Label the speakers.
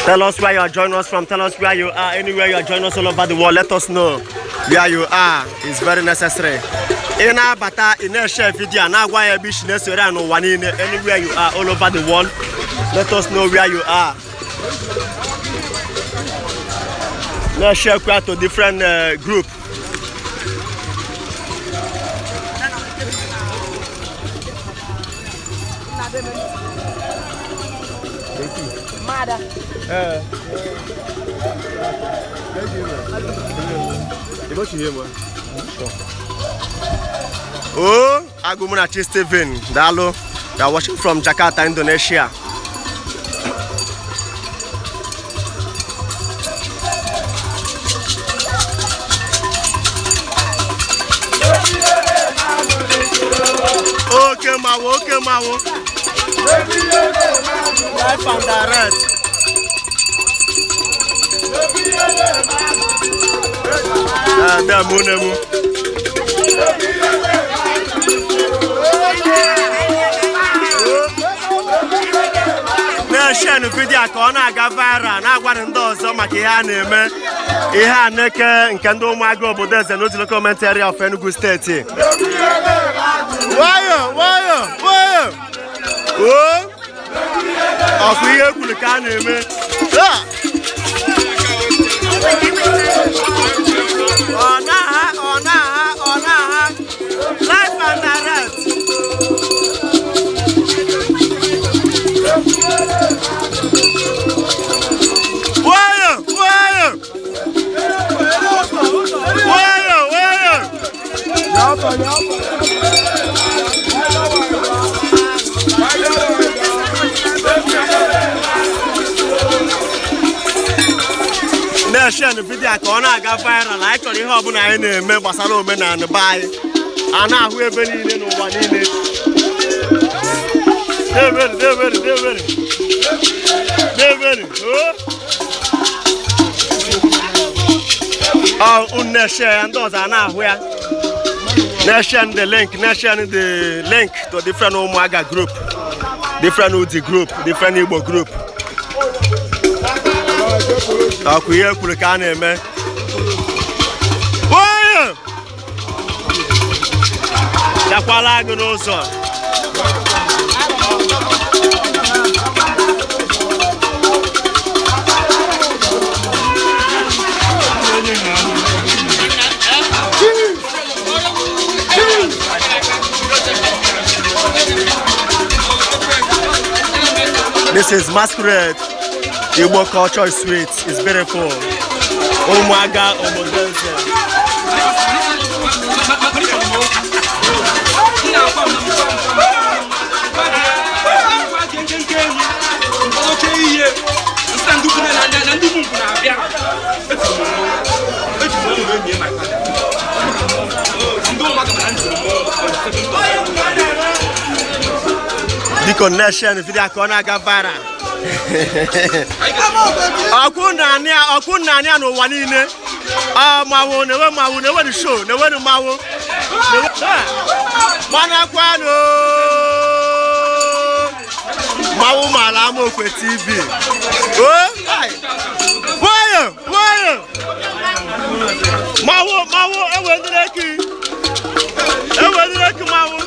Speaker 1: Tell us where you are joining us from. Tell us where you are. Anywhere you are joining us all over the world, let us know where you are. It's very necessary. In our bata, in a share video, now why a business around one in anywhere you are all over the world. Let us know where you are. Now share quite to different group. Oh, Agumuna Steven, Dalo, they are watching from Jakarta, Indonesia. Okay, Mawo. Life and direct. Na-share video ka ọ na-aga viral na-agwa ndị ọzọ maka ihe a na-eme ihe Aneke nke ndị Umuaga Obodoeze n'otu local government area of Enugu steeti. Wayo ọkụ ihe kwuru ka a na-eme ọ na-aha life and direct. Wayo na-share video ka ọ na-aga viral. Anyị chọrọ ihe ọbụla anyị na-eme gbasara omenala be anyị a na-ahụ ebe niile n'ụwa niile. Na-share ndị ọzọ a na-ahụ ya. Na-share the link to different Umuaga group, different Udi group, different Igbo group. Ọkụ ihe kwuru ka a na-eme. Chakwala agụ n'ụzọ. This is Masquerade. Igbo culture is sweet, it's beautiful. Umuaga, Obodoeze. The connection video ka ọ na-aga viral. Ọkụ na-anya n'ụwa niile. Mawo na-ewe the show, na-ewe the mawo. Manakwano. Mawo mala Amokwe TV. Oh, wayo. Mawo ewendireki mawo.